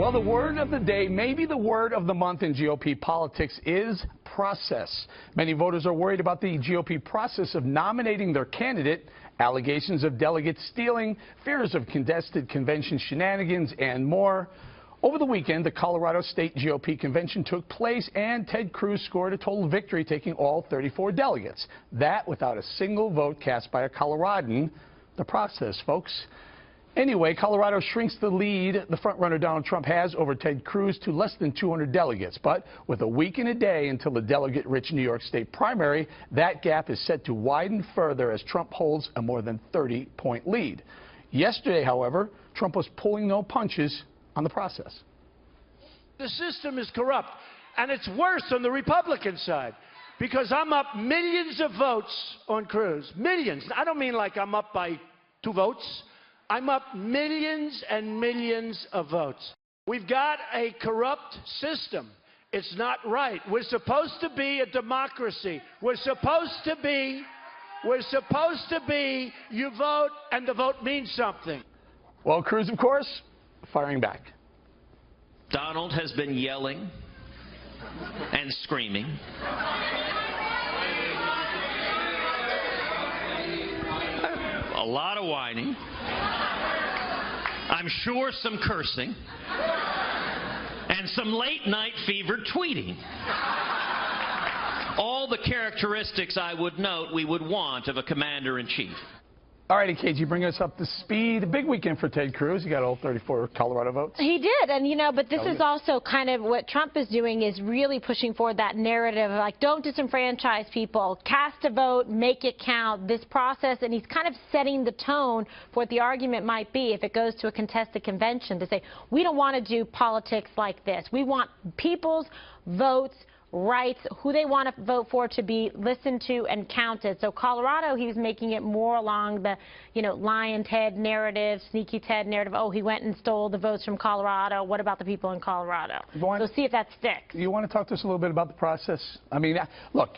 Well, the word of the day, maybe the word of the month in GOP politics, is process. Many voters are worried about the GOP process of nominating their candidate, allegations of delegate stealing, fears of contested convention shenanigans, and more. Over the weekend, the Colorado State GOP convention took place, and Ted Cruz scored a total victory, taking all 34 delegates. That without a single vote cast by a Coloradan. The process, folks. Anyway, Colorado shrinks the lead the frontrunner Donald Trump has over Ted Cruz to less than 200 delegates. But with a week and a day until the delegate-rich New York State primary, that gap is set to widen further as Trump holds a more than 30-point lead. Yesterday, however, Trump was pulling no punches on the process. The system is corrupt, and it's worse on the Republican side, because I'm up millions of votes on Cruz. Millions. I don't mean like I'm up by 2 votes. I'm up millions and millions of votes. We've got a corrupt system. It's not right. We're supposed to be a democracy. We're supposed to be, you vote and the vote means something. Well, Cruz, of course, firing back. Donald has been yelling and screaming. A lot of whining. I'm sure some cursing. And some late-night fevered tweeting. All the characteristics I would note we would want of a commander-in-chief. All righty, KG, bring us up to speed. A big weekend for Ted Cruz. He got all 34 Colorado votes. He did, and but this is also kind of what Trump is doing, is really pushing forward that narrative of, like, don't disenfranchise people, cast a vote, make it count, this process, and he's kind of setting the tone for what the argument might be if it goes to a contested convention, to say, we don't want to do politics like this. We want people's votes, rights, who they want to vote for, to be listened to and counted. So Colorado, he was making it more along the, lion Ted narrative, sneaky Ted narrative. Oh, he went and stole the votes from Colorado. What about the people in Colorado? So see if that sticks. You want to talk to us a little bit about the process? I mean, look,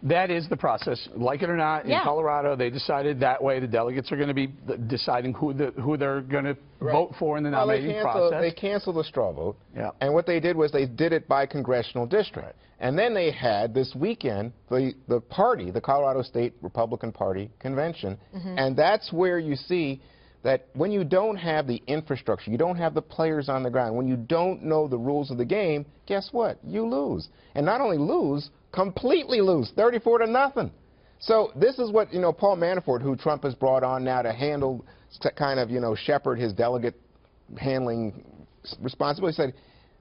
that is the process. Like it or not, in Colorado, they decided that way. The delegates are going to be deciding who they're going to vote for in the nominating process. They canceled the straw vote. And what they did was they did it by congressional district. And then they had this weekend the party, the Colorado State Republican Party convention. And that's where you see that when you don't have the infrastructure, you don't have the players on the ground, when you don't know the rules of the game, guess what? You lose. And not only lose, completely lose, 34-0. So this is what, Paul Manafort, who Trump has brought on now to handle, to kind of, shepherd his delegate handling responsibility, said,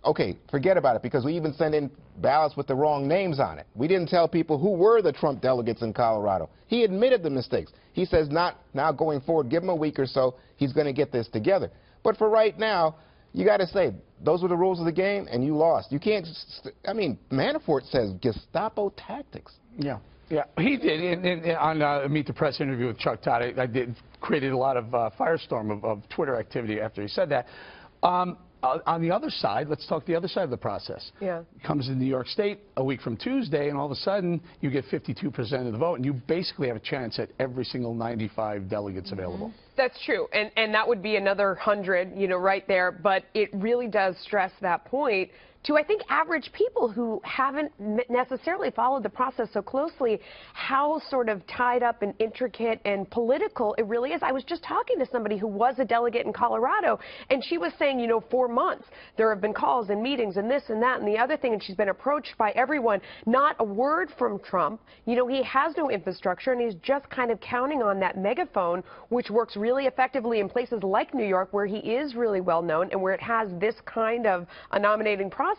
okay, forget about it, because we even sent in ballots with the wrong names on it. We didn't tell people who were the Trump delegates in Colorado. He admitted the mistakes. He says now going forward, give him a week or so, he's going to get this together. But for right now, you got to say, those were the rules of the game, and you lost. You can't, Manafort says Gestapo tactics. Yeah, he did. On Meet the Press interview with Chuck Todd, I created a lot of firestorm of Twitter activity after he said that. On the other side, let's talk the other side of the process. Comes in New York State a week from Tuesday, and all of a sudden you get 52% of the vote, and you basically have a chance at every single 95 delegates available. That's true, and that would be another 100, right there. But it really does stress that point to, I think, average people who haven't necessarily followed the process so closely, how sort of tied up and intricate and political it really is. I was just talking to somebody who was a delegate in Colorado, and she was saying, 4 months, there have been calls and meetings and this and that and the other thing, and she's been approached by everyone. Not a word from Trump. He has no infrastructure, and he's just kind of counting on that megaphone, which works really effectively in places like New York, where he is really well known and where it has this kind of a nominating process.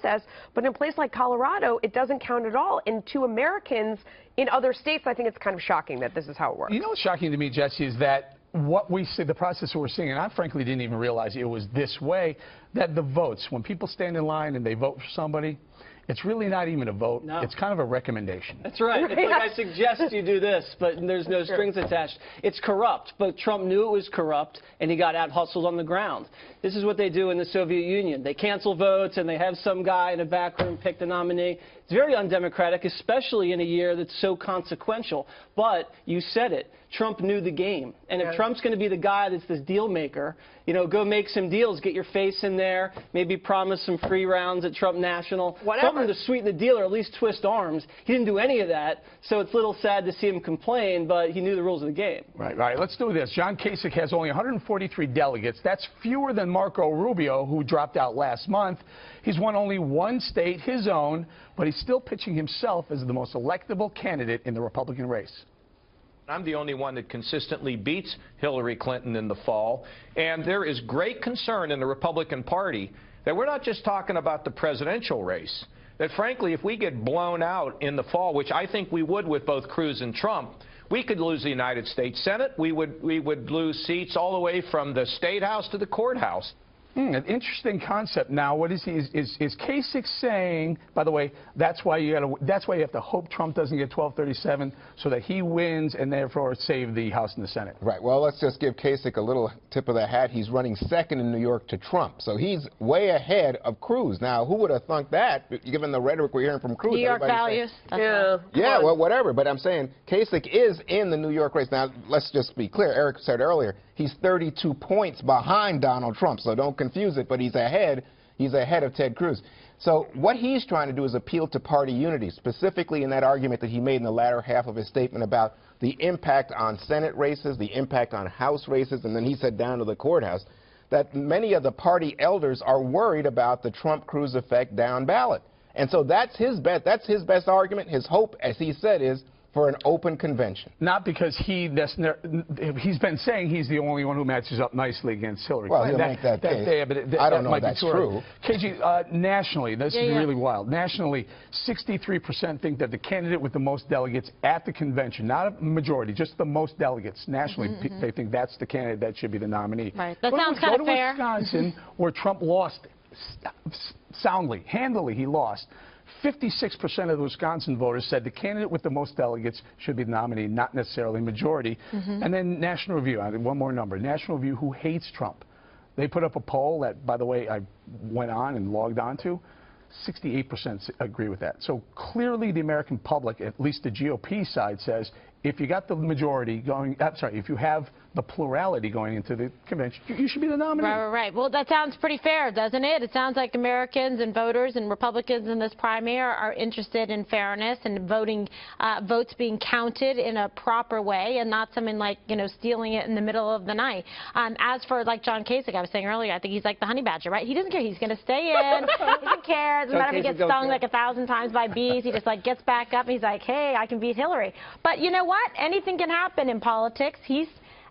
But in a place like Colorado, it doesn't count at all. And to Americans in other states, I think it's kind of shocking that this is how it works. What's shocking to me, Jesse, is that what we see, the process that we're seeing, and I frankly didn't even realize it was this way, that the votes, when people stand in line and they vote for somebody, it's really not even a vote. No. It's kind of a recommendation. That's right. It's like, I suggest you do this, but there's no strings attached. It's corrupt, but Trump knew it was corrupt, and he got out-hustled on the ground. This is what they do in the Soviet Union. They cancel votes, and they have some guy in a back room pick the nominee. It's very undemocratic, especially in a year that's so consequential. But you said it. Trump knew the game. And if Trump's going to be the guy that's this deal maker, you know, go make some deals, get your face in there, maybe promise some free rounds at Trump National, something to sweeten the deal or at least twist arms. He didn't do any of that, so it's a little sad to see him complain, but he knew the rules of the game. Right. Let's do this. John Kasich has only 143 delegates. That's fewer than Marco Rubio, who dropped out last month. He's won only one state, his own, but he's still pitching himself as the most electable candidate in the Republican race. I'm the only one that consistently beats Hillary Clinton in the fall, and there is great concern in the Republican Party that we're not just talking about the presidential race, that frankly, if we get blown out in the fall, which I think we would with both Cruz and Trump, we could lose the United States Senate. We would lose seats all the way from the State House to the courthouse. An interesting concept. Now, what is he? Is Kasich saying? By the way, that's why you have to hope Trump doesn't get 1237, so that he wins and therefore save the House and the Senate. Right. Well, let's just give Kasich a little tip of the hat. He's running second in New York to Trump, so he's way ahead of Cruz. Now, who would have thunk that, given the rhetoric we're hearing from Cruz? New York values. Yeah, well, whatever. But I'm saying Kasich is in the New York race. Now, let's just be clear. Eric said earlier he's 32 points behind Donald Trump, so don't confuse it, but he's ahead of Ted Cruz. So what he's trying to do is appeal to party unity, specifically in that argument that he made in the latter half of his statement about the impact on Senate races, the impact on House races, and then he said down to the courthouse, that many of the party elders are worried about the Trump-Cruz effect down ballot. And so that's his bet. That's his best argument. His hope, as he said, is for an open convention. Not because he's been saying he's the only one who matches up nicely against Hillary. Well, he'll make that case. I don't know if that's true. KG, nationally, this is really wild. Nationally, 63% think that the candidate with the most delegates at the convention, not a majority, just the most delegates nationally, they think that's the candidate that should be the nominee. Right. That sounds kind of fair. Go to Wisconsin, where Trump lost soundly, handily, he lost. 56% of the Wisconsin voters said the candidate with the most delegates should be the nominee, not necessarily majority. And then National Review, one more number, National Review, who hates Trump. They put up a poll that, by the way, I went on and logged on to. 68% agree with that. So clearly the American public, at least the GOP side, says if you got the majority going, if you have the plurality going into the convention, you should be the nominee. Right. Well, that sounds pretty fair, doesn't it? It sounds like Americans and voters and Republicans in this primary are interested in fairness and votes being counted in a proper way and not something like, you know, stealing it in the middle of the night. As for, like John Kasich, I was saying earlier, I think he's like the honey badger, right? He doesn't care. He's going to stay in. He doesn't care. It doesn't matter if he gets stung like 1,000 times by bees. He just like gets back up and he's like, hey, I can beat Hillary. But you know what? Anything can happen in politics. He's,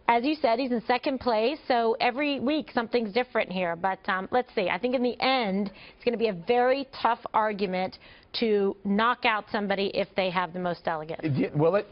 as you said, he's in second place, so every week something's different here. But let's see. I think in the end, it's going to be a very tough argument to knock out somebody if they have the most delegates. Will it?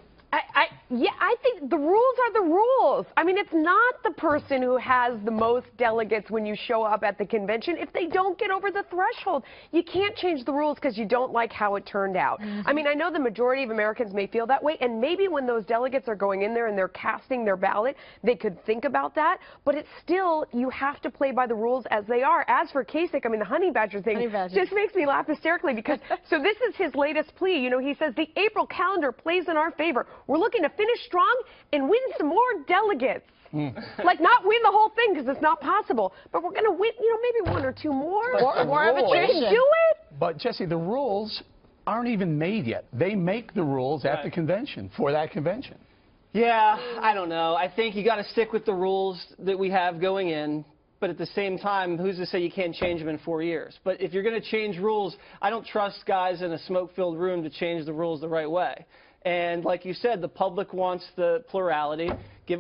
Yeah, I think the rules are the rules. I mean, it's not the person who has the most delegates when you show up at the convention. If they don't get over the threshold, you can't change the rules because you don't like how it turned out. I mean, I know the majority of Americans may feel that way, and maybe when those delegates are going in there and they're casting their ballot, they could think about that. But it's still, you have to play by the rules as they are. As for Kasich, I mean, the honey badger thing just makes me laugh hysterically because, so this is his latest plea. You know, he says the April calendar plays in our favor. We're looking to finish strong and win some more delegates. Like, not win the whole thing because it's not possible, but we're going to win, you know, maybe one or two more. More of attrition. We can do it. But, Jesse, the rules aren't even made yet. They make the rules at the convention, for that convention. Yeah, I don't know. I think you got to stick with the rules that we have going in. But at the same time, who's to say you can't change them in 4 years? But if you're going to change rules, I don't trust guys in a smoke-filled room to change the rules the right way. And like you said, the public wants the plurality.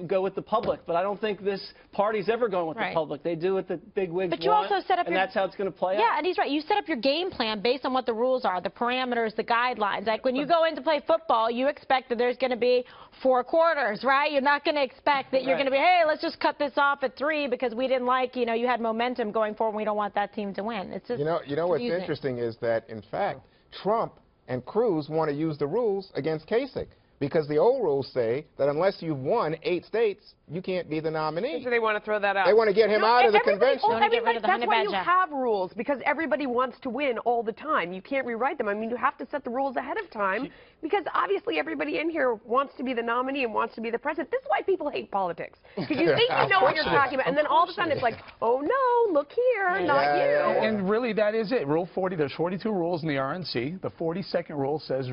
Go with the public. But I don't think this party's ever going with the public. They do what the big wigs but you want, also set up and that's how it's going to play out. Yeah, and he's right. You set up your game plan based on what the rules are, the parameters, the guidelines. Like when you go in to play football, you expect that there's going to be 4 quarters, right? You're not going to expect that you're going to be, hey, let's just cut this off at 3 because we didn't like, you know, you had momentum going forward and we don't want that team to win. It's just you know what's interesting is that, in fact, Trump and Cruz want to use the rules against Kasich. because the old rules say that unless you've won 8 states, you can't be the nominee. So they want to throw that out. They want to get him out of the convention. That's why you have rules, because everybody wants to win all the time. You can't rewrite them. I mean, you have to set the rules ahead of time, because obviously everybody in here wants to be the nominee and wants to be the president. This is why people hate politics, because you think you know what you're talking about, and then all of a sudden it's like, oh no, look here, not you. And really, that is it. Rule 40, there's 42 rules in the RNC. The 42nd rule says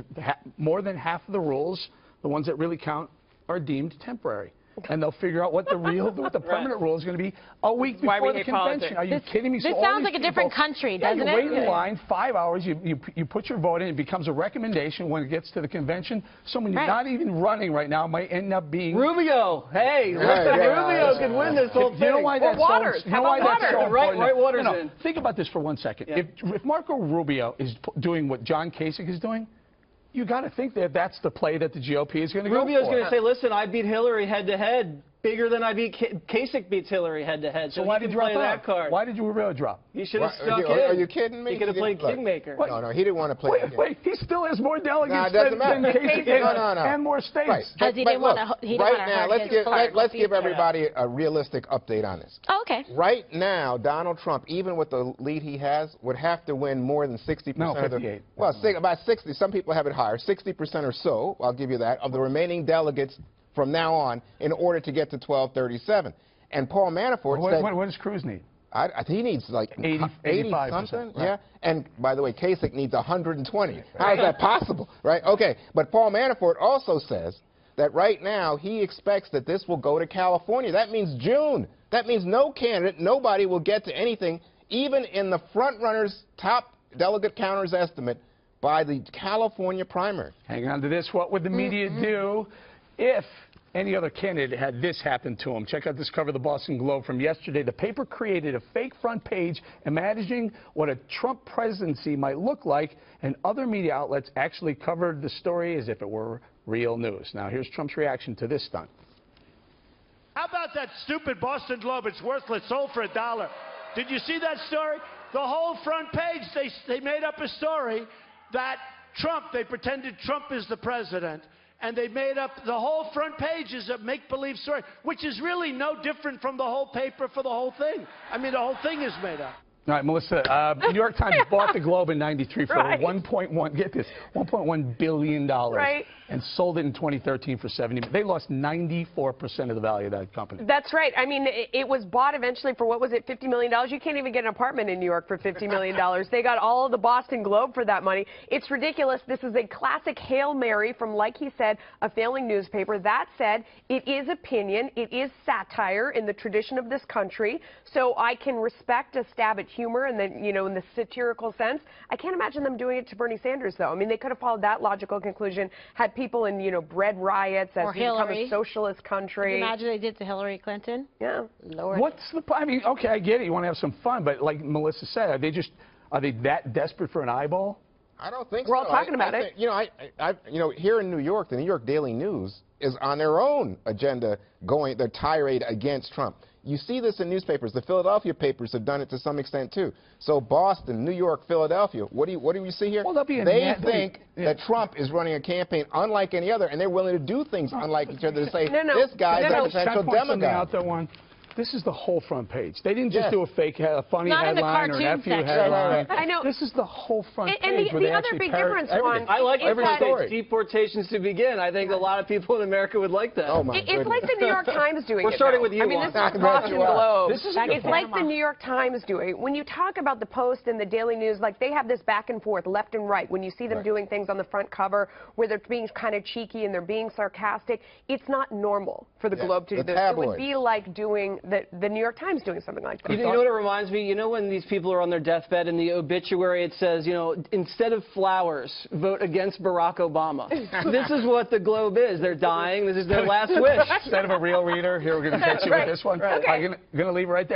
more than half of the rules, the ones that really count, are deemed temporary. And they'll figure out what the permanent rule is going to be a week before the convention. Are you kidding me? This sounds like a different country, doesn't it? You wait in line 5 hours, you put your vote in, it becomes a recommendation when it gets to the convention. Someone you're not even running right now might end up being... Rubio! Hey, Rubio could win this whole thing. You know why that's Waters. so, you know why that's so important? Right Waters in. Think about this for 1 second. Yeah. If Marco Rubio is doing what John Kasich is doing, you got to think that that's the play that the GOP is going to go for. Rubio's going to say, listen, I beat Hillary head-to-head bigger than I beat Kasich beats Hillary head-to-head. So why did you play drop that card? Why did you Rubio drop? He should have stuck in. Are you kidding me? He could have played Kingmaker. No, he didn't want to play. Wait, he still has more delegates than Kasich and more states. Right. Because he didn't want to. Right now, let's give everybody a realistic update on this. Oh, okay. Right now, Donald Trump, even with the lead he has, would have to win more than 60% of the... 58. Well, about 60. Some people have it higher. 60% or so, I'll give you that, of the remaining delegates from now on in order to get to 1237. And Paul Manafort said... What does Cruz need? He needs like 80 something. Right. Yeah. And by the way, Kasich needs 120. How is that possible? Right? Okay. But Paul Manafort also says that right now he expects that this will go to California. That means June. That means no candidate, nobody will get to anything, even in the frontrunner's top delegate counters estimate by the California primary. Hang on to this. What would the media do if any other candidate had this happen to him? Check out this cover of the Boston Globe from yesterday. The paper created a fake front page imagining what a Trump presidency might look like, and other media outlets actually covered the story as if it were real news. Now, here's Trump's reaction to this stunt. How about that stupid Boston Globe? It's worthless, sold for $1. Did you see that story? The whole front page, they made up a story that they pretended Trump is the president. And they made up the whole front page is a make-believe story, which is really no different from the whole paper for the whole thing. I mean, the whole thing is made up. All right, Melissa, New York Times bought the Globe in '93 for $1.1 billion, Right. and sold it in 2013 for $70. They lost 94% of the value of that company. That's right. I mean, it was bought eventually for, what was it, $50 million? You can't even get an apartment in New York for $50 million. They got all of the Boston Globe for that money. It's ridiculous. This is a classic Hail Mary from, like he said, a failing newspaper. That said, it is opinion. It is satire in the tradition of this country. So I can respect a stab at humor and then, you know, in the satirical sense. I can't imagine them doing it to Bernie Sanders, though. I mean, they could have followed that logical conclusion, had people in, you know, bread riots as we become a socialist country. Can you imagine they did to Hillary Clinton? Yeah. Lord. What's the... I mean, okay, I get it. You want to have some fun, but like Melissa said, are they that desperate for an eyeball? I don't think so. We're all talking about it. You know, here in New York, the New York Daily News is on their own agenda going their tirade against Trump. You see this in newspapers. The Philadelphia papers have done it to some extent too. So Boston, New York, Philadelphia. What do you see here? Well, they think that Trump is running a campaign unlike any other, and they're willing to do things unlike each other to say this guy's a potential demagogue. This is the whole front page. They didn't just do a fake, funny Not headline or an FU headline. I know. This is the whole front page. And where they the other actually big difference, everything. Juan, I like every story. Deportations to begin. I think a lot of people in America would like that. Oh my It's like the New York Times doing We're starting with you, I mean, Juan. this is across the globe. It's like the New York Times doing. When you talk about the Post and the Daily News, like they have this back and forth, left and right. When you see them doing things on the front cover where they're being kind of cheeky and they're being sarcastic, it's not normal for the Globe to do this. It would be like doing the New York Times doing something like that. You know what it reminds me? You know when these people are on their deathbed in the obituary it says, you know, instead of flowers, vote against Barack Obama. This is what the Globe is. They're dying. This is their last wish. Instead of a real reader, here we're going to catch you with this one. Okay. I'm going to leave it right there.